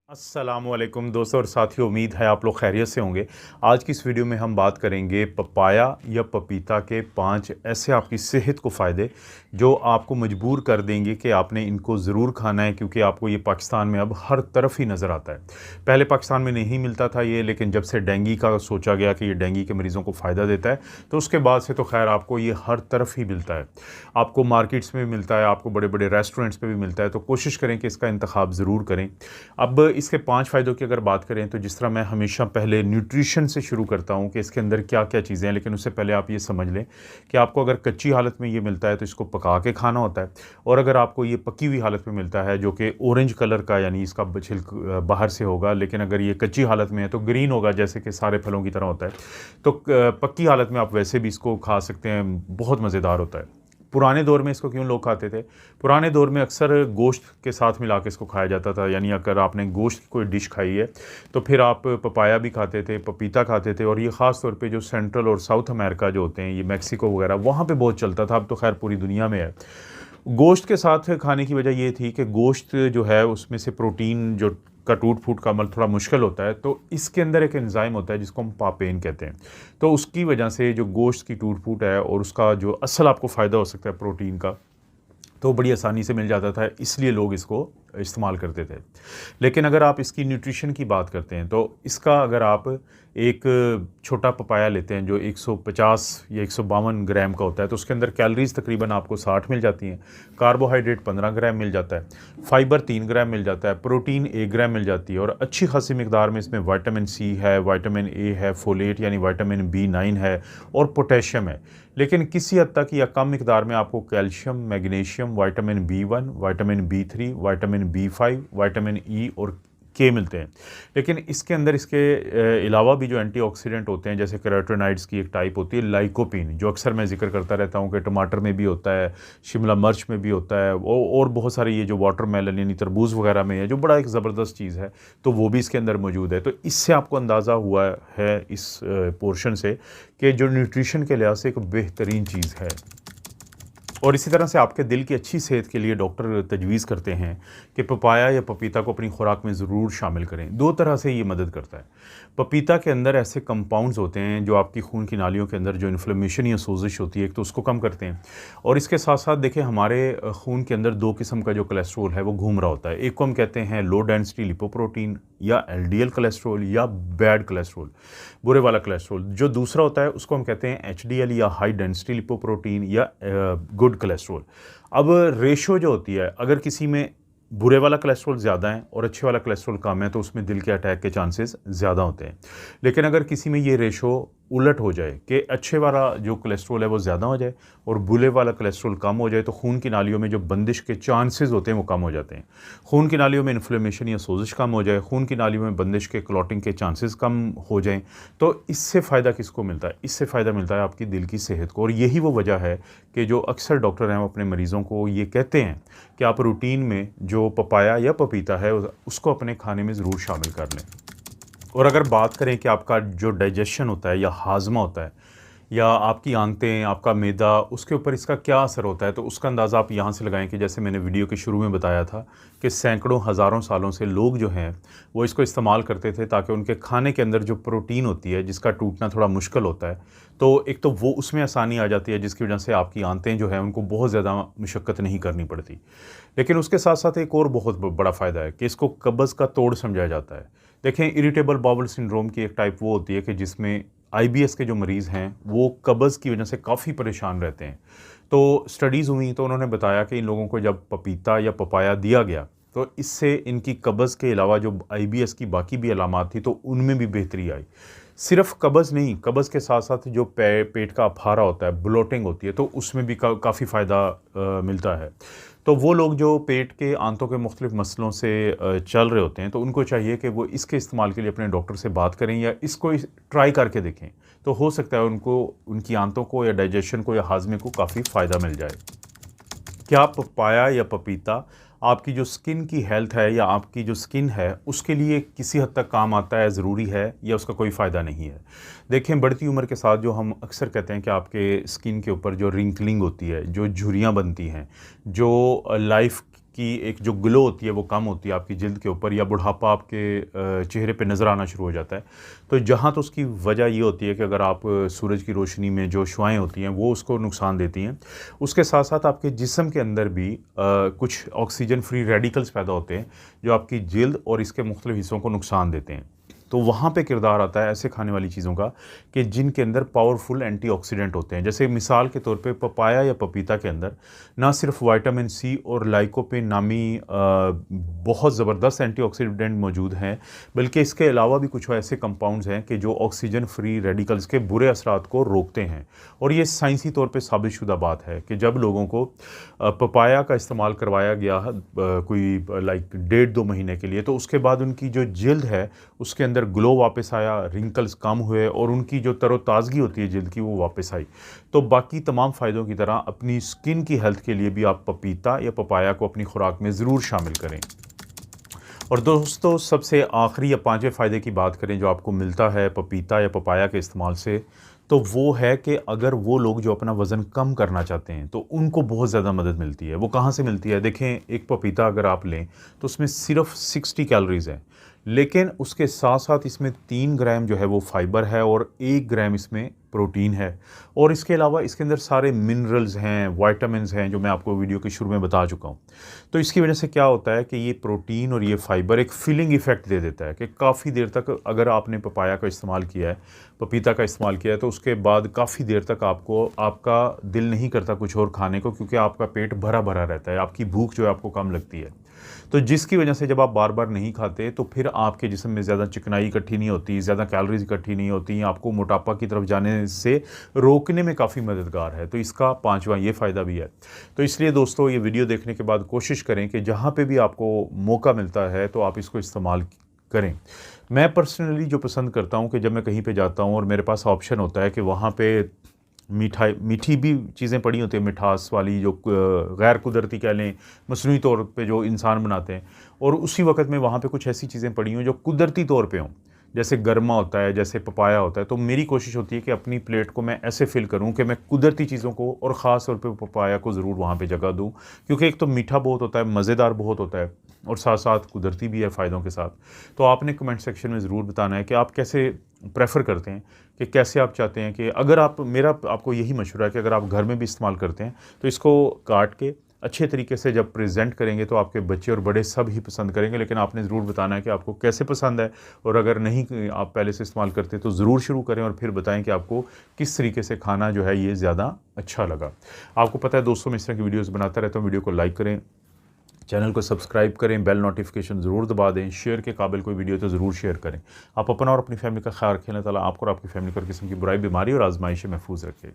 अस्सलामुअलैकुम दोस्तों और साथियों, उम्मीद है आप लोग खैरियत से होंगे। आज की इस वीडियो में हम बात करेंगे पपाया या पपीता के 5 ऐसे आपकी सेहत को फ़ायदे जो आपको मजबूर कर देंगे कि आपने इनको ज़रूर खाना है, क्योंकि आपको ये पाकिस्तान में अब हर तरफ ही नज़र आता है। पहले पाकिस्तान में नहीं मिलता था ये, लेकिन जब से डेंगू का सोचा गया कि ये डेंगू के मरीज़ों को फ़ायदा देता है, तो उसके बाद से तो खैर आपको ये हर तरफ ही मिलता है। आपको मार्केट्स में भी मिलता है, आपको बड़े बड़े रेस्टोरेंट्स में भी मिलता है, तो कोशिश करें कि इसका इंतखाब ज़रूर करें। अब इसके 5 फ़ायदों की अगर बात करें, तो जिस तरह मैं हमेशा पहले न्यूट्रिशन से शुरू करता हूँ कि इसके अंदर क्या-क्या चीज़ें हैं, लेकिन उससे पहले आप ये समझ लें कि आपको अगर कच्ची हालत में ये मिलता है तो इसको पका के खाना होता है, और अगर आपको ये पकी हुई हालत में मिलता है जो कि ऑरेंज कलर का, यानी इसका छिलक बाहर से होगा, लेकिन अगर ये कच्ची हालत में है तो ग्रीन होगा, जैसे कि सारे फलों की तरह होता है। तो पक्की हालत में आप वैसे भी इसको खा सकते हैं, बहुत मज़ेदार होता है। पुराने दौर में इसको क्यों लोग खाते थे? पुराने दौर में अक्सर गोश्त के साथ मिला के इसको खाया जाता था, यानी अगर आपने गोश्त की कोई डिश खाई है तो फिर आप पपाया भी खाते थे, पपीता खाते थे, और ये ख़ास तौर पे जो सेंट्रल और साउथ अमेरिका जो होते हैं, ये मेक्सिको वगैरह, वहाँ पे बहुत चलता था। अब तो खैर पूरी दुनिया में है। गोश्त के साथ खाने की वजह ये थी कि गोश्त जो है उसमें से प्रोटीन जो का टूट-फूट का अमल थोड़ा मुश्किल होता है, तो इसके अंदर एक एंजाइम होता है जिसको हम पापेन कहते हैं। तो उसकी वजह से जो गोश्त की टूट-फूट है और उसका जो असल आपको फ़ायदा हो सकता है प्रोटीन का, तो बड़ी आसानी से मिल जाता था, इसलिए लोग इसको इस्तेमाल करते थे। लेकिन अगर आप इसकी न्यूट्रिशन की बात करते हैं, तो इसका अगर आप एक छोटा पपाया लेते हैं जो 150 या 152 ग्राम का होता है, तो उसके अंदर कैलोरीज़ तकरीबन आपको 60 मिल जाती हैं, कार्बोहाइड्रेट 15 ग्राम मिल जाता है, फाइबर 3 ग्राम मिल जाता है, प्रोटीन 1 ग्राम मिल जाती है, और अच्छी खासी मिकदार में इसमें विटामिन सी है, विटामिन ए है, फोलेट यानी विटामिन B9 है, और पोटेशियम है। लेकिन किसी हद तक या कम मिकदार में आपको calcium, magnesium, vitamin B1, vitamin B3, vitamin B5, vitamin E और के मिलते हैं। लेकिन इसके अंदर इसके अलावा भी जो एंटीऑक्सीडेंट होते हैं, जैसे कैरोटीनॉइड्स की एक टाइप होती है लाइकोपीन, जो अक्सर मैं जिक्र करता रहता हूँ कि टमाटर में भी होता है, शिमला मिर्च में भी होता है, और बहुत सारे ये जो वाटरमेलन यानी तरबूज वगैरह में है, जो बड़ा एक ज़बरदस्त चीज़ है, तो वो भी इसके अंदर मौजूद है। तो इससे आपको अंदाज़ा हुआ है इस पोर्शन से कि जो न्यूट्रिशन के लिहाज से एक बेहतरीन चीज़ है। और इसी तरह से आपके दिल की अच्छी सेहत के लिए डॉक्टर तजवीज़ करते हैं कि पपाया या पपीता को अपनी खुराक में ज़रूर शामिल करें। 2 तरह से ये मदद करता है। पपीता के अंदर ऐसे कंपाउंड्स होते हैं जो आपकी खून की नालियों के अंदर जो इन्फ्लेमेशन या सोजिश होती है, एक तो उसको कम करते हैं, और इसके साथ साथ देखिए हमारे खून के अंदर 2 किस्म का जो कोलेस्ट्रॉल है वो घूम रहा होता है। एक को हम कहते हैं लो डेंसिटी लिपोप्रोटीन या LDL कोलेस्ट्रॉल या बैड कोलेस्ट्रॉल, बुरे वाला कोलेस्ट्रॉल। जो दूसरा होता है उसको हम कहते हैं HDL या हाई डेंसिटी लिपोप्रोटीन या गुड कोलेस्ट्रॉल। अब रेशो जो होती है, अगर किसी में बुरे वाला कोलेस्ट्रॉल ज़्यादा है और अच्छे वाला कोलेस्ट्रॉल कम है, तो उसमें दिल के अटैक के चांसेस ज़्यादा होते हैं। लेकिन अगर किसी में ये रेशो उलट हो जाए कि अच्छे वाला जो कोलेस्ट्रॉल है वो ज़्यादा हो जाए और बुरे वाला कोलेस्ट्रॉल कम हो जाए, तो खून की नालियों में जो बंदिश के चांसेस होते हैं वो कम हो जाते हैं। खून की नालियों में इन्फ्लेमेशन या सोजिश कम हो जाए, खून की नालियों में बंदिश के क्लॉटिंग के चांसेस कम हो जाएं, तो इससे फ़ायदा किसको मिलता है? इससे फ़ायदा मिलता है आपकी दिल की सेहत को। और यही वो वजह है कि जो अक्सर डॉक्टर हैं वो अपने मरीज़ों को ये कहते हैं कि आप रूटीन में जो पपाया या पपीता है उसको अपने खाने में ज़रूर शामिल कर लें। और अगर बात करें कि आपका जो डाइजेशन होता है या हाज़मा होता है, या आपकी आंतें, आपका मैदा, उसके ऊपर इसका क्या असर होता है, तो उसका अंदाज़ा आप यहाँ से लगाएं कि जैसे मैंने वीडियो के शुरू में बताया था कि सैकड़ों हज़ारों सालों से लोग जो हैं वो इसको इस्तेमाल करते थे ताकि उनके खाने के अंदर जो प्रोटीन होती है जिसका टूटना थोड़ा मुश्किल होता है, तो एक तो वो उसमें आसानी आ जाती है, जिसकी वजह से आपकी आंतें जो हैं उनको बहुत ज़्यादा मशक्क़त नहीं करनी पड़ती। लेकिन उसके साथ साथ एक और बहुत बड़ा फ़ायदा है कि इसको कब्ज़ का तोड़ समझा जाता है। देखें, इरिटेबल बाउल सिंड्रोम की एक टाइप वो होती है कि जिसमें IBS के जो मरीज़ हैं वो कब्ज़ की वजह से काफ़ी परेशान रहते हैं। तो स्टडीज़ हुई तो उन्होंने बताया कि इन लोगों को जब पपीता या पपाया दिया गया, तो इससे इनकी कब्ज़ के अलावा जो IBS की बाकी भी अलामात थी तो उनमें भी बेहतरी आई। सिर्फ़ कब्ज़ नहीं, कब्ज़ के साथ साथ जो पेट का अफारा होता है, ब्लोटिंग होती है, तो उसमें भी काफ़ी फ़ायदा मिलता है। तो वो लोग जो पेट के आंतों के मुख्तलिफ़ मसलों से चल रहे होते हैं, तो उनको चाहिए कि वो इसके इस्तेमाल के लिए अपने डॉक्टर से बात करें या इसको ट्राई करके देखें। तो हो सकता है उनको उनकी आंतों को या डाइजेशन को या हाज़मे को काफ़ी फ़ायदा मिल जाए। क्या पपाया या पपीता आपकी जो स्किन की हेल्थ है या आपकी जो स्किन है उसके लिए किसी हद तक काम आता है, ज़रूरी है, या उसका कोई फ़ायदा नहीं है? देखें, बढ़ती उम्र के साथ जो हम अक्सर कहते हैं कि आपके स्किन के ऊपर जो रिंकलिंग होती है, जो झुर्रियाँ बनती हैं, जो लाइफ की एक जो ग्लो होती है वो कम होती है आपकी जिल्द के ऊपर, या बुढ़ापा आपके चेहरे पे नज़र आना शुरू हो जाता है। तो जहाँ तो उसकी वजह ये होती है कि अगर आप सूरज की रोशनी में जो शुआएँ होती हैं वो उसको नुकसान देती हैं। उसके साथ साथ आपके जिस्म के अंदर भी कुछ ऑक्सीजन फ्री रेडिकल्स पैदा होते हैं जो आपकी जिल्द और इसके मुख्तलिफ हिस्सों को नुकसान देते हैं। तो वहाँ पे किरदार आता है ऐसे खाने वाली चीज़ों का कि जिनके अंदर पावरफुल एंटीऑक्सीडेंट होते हैं। जैसे मिसाल के तौर पे पपाया या पपीता के अंदर ना सिर्फ विटामिन सी और लाइकोपेन नामी बहुत ज़बरदस्त एंटीऑक्सीडेंट मौजूद हैं, बल्कि इसके अलावा भी कुछ ऐसे कंपाउंड्स हैं कि जो ऑक्सीजन फ्री रेडिकल्स के बुरे असरात को रोकते हैं। और ये साइंसी तौर पे साबितशुदा बात है कि जब लोगों को पपाया का इस्तेमाल करवाया गया कोई लाइक 1.5-2 महीने के लिए, तो उसके बाद उनकी जो जिल्द है उसके अंदर ग्लो वापस आया, रिंकल्स कम हुए और उनकी जो तरोताज़गी होती है जिल्द की वो वापस आई। तो बाकी तमाम फ़ायदों की तरह अपनी स्किन की हेल्थ के लिए भी आप पपीता या पपाया को अपनी खुराक में ज़रूर शामिल करें। और दोस्तों, सबसे आखिरी या 5वें फ़ायदे की बात करें जो आपको मिलता है पपीता या पपाया के इस्तेमाल से, तो वो है कि अगर वो लोग जो अपना वज़न कम करना चाहते हैं तो उनको बहुत ज़्यादा मदद मिलती है। वो कहाँ से मिलती है? देखें, एक पपीता अगर आप लें तो उसमें सिर्फ 60 कैलोरीज़ है, लेकिन उसके साथ साथ इसमें 3 ग्राम जो है वो फाइबर है और 1 ग्राम इसमें प्रोटीन है। और इसके अलावा इसके अंदर सारे मिनरल्स हैं, विटामिन्स हैं, जो मैं आपको वीडियो के शुरू में बता चुका हूँ। तो इसकी वजह से क्या होता है कि ये प्रोटीन और ये फाइबर एक फिलिंग इफ़ेक्ट दे देता है कि काफ़ी देर तक अगर आपने पपाया का इस्तेमाल किया है, पपीता का इस्तेमाल किया है, तो उसके बाद काफ़ी देर तक आपका दिल नहीं करता कुछ और खाने को, क्योंकि आपका पेट भरा भरा रहता है, आपकी भूख जो है आपको कम लगती है। तो जिसकी वजह से जब आप बार बार नहीं खाते तो फिर आपके जिस्म में ज़्यादा चिकनाई इकट्ठी नहीं होती, ज़्यादा कैलोरीज इकट्ठी नहीं होती, आपको मोटापा की तरफ जाने से रोकने में काफ़ी मददगार है। तो इसका 5वां ये फ़ायदा भी है। तो इसलिए दोस्तों, ये वीडियो देखने के बाद कोशिश करें कि जहाँ पे भी आपको मौका मिलता है तो आप इसको इस्तेमाल करें। मैं पर्सनली जो पसंद करता हूँ कि जब मैं कहीं पे जाता हूँ और मेरे पास ऑप्शन होता है कि वहाँ पे मीठी भी चीज़ें पड़ी होती हैं, मिठास वाली जो गैर कुदरती कह लें, मसनूई तौर पे जो इंसान बनाते हैं, और उसी वक्त में वहाँ पे कुछ ऐसी चीज़ें पड़ी हों जो कुदरती तौर पे हों, जैसे गरमा होता है, जैसे पपाया होता है। तो मेरी कोशिश होती है कि अपनी प्लेट को मैं ऐसे फ़िल करूं कि मैं कुदरती चीज़ों को और ख़ास तौर पे पपाया को ज़रूर वहाँ पे जगह दूं, क्योंकि एक तो मीठा बहुत होता है, मज़ेदार बहुत होता है और साथ साथ कुदरती भी है फ़ायदों के साथ। तो आपने कमेंट सेक्शन में ज़रूर बताना है कि आप कैसे प्रेफर करते हैं, कि कैसे आप चाहते हैं कि अगर आप मेरा आपको यही मशवरा है कि अगर आप घर में भी इस्तेमाल करते हैं तो इसको काट के अच्छे तरीके से जब प्रेजेंट करेंगे तो आपके बच्चे और बड़े सब ही पसंद करेंगे। लेकिन आपने ज़रूर बताना है कि आपको कैसे पसंद है, और अगर नहीं आप पहले से इस्तेमाल करते तो ज़रूर शुरू करें और फिर बताएं कि आपको किस तरीके से खाना जो है ये ज़्यादा अच्छा लगा। आपको पता है दोस्तों, मैं इस तरह की वीडियोज़ बनाता रहता हूँ। वीडियो को लाइक करें, चैनल को सब्सक्राइब करें, बेल नोटिफिकेशन ज़रूर दबा दें, शेयर के काबिल कोई वीडियो तो ज़रूर शेयर करें। आप अपना और अपनी फैमिली का ख्याल रखें। अल्लाह ताला आपको और आपकी फैमिली को हर किस्म की बुराई, बीमारी और आजमाइश से महफूज रखें।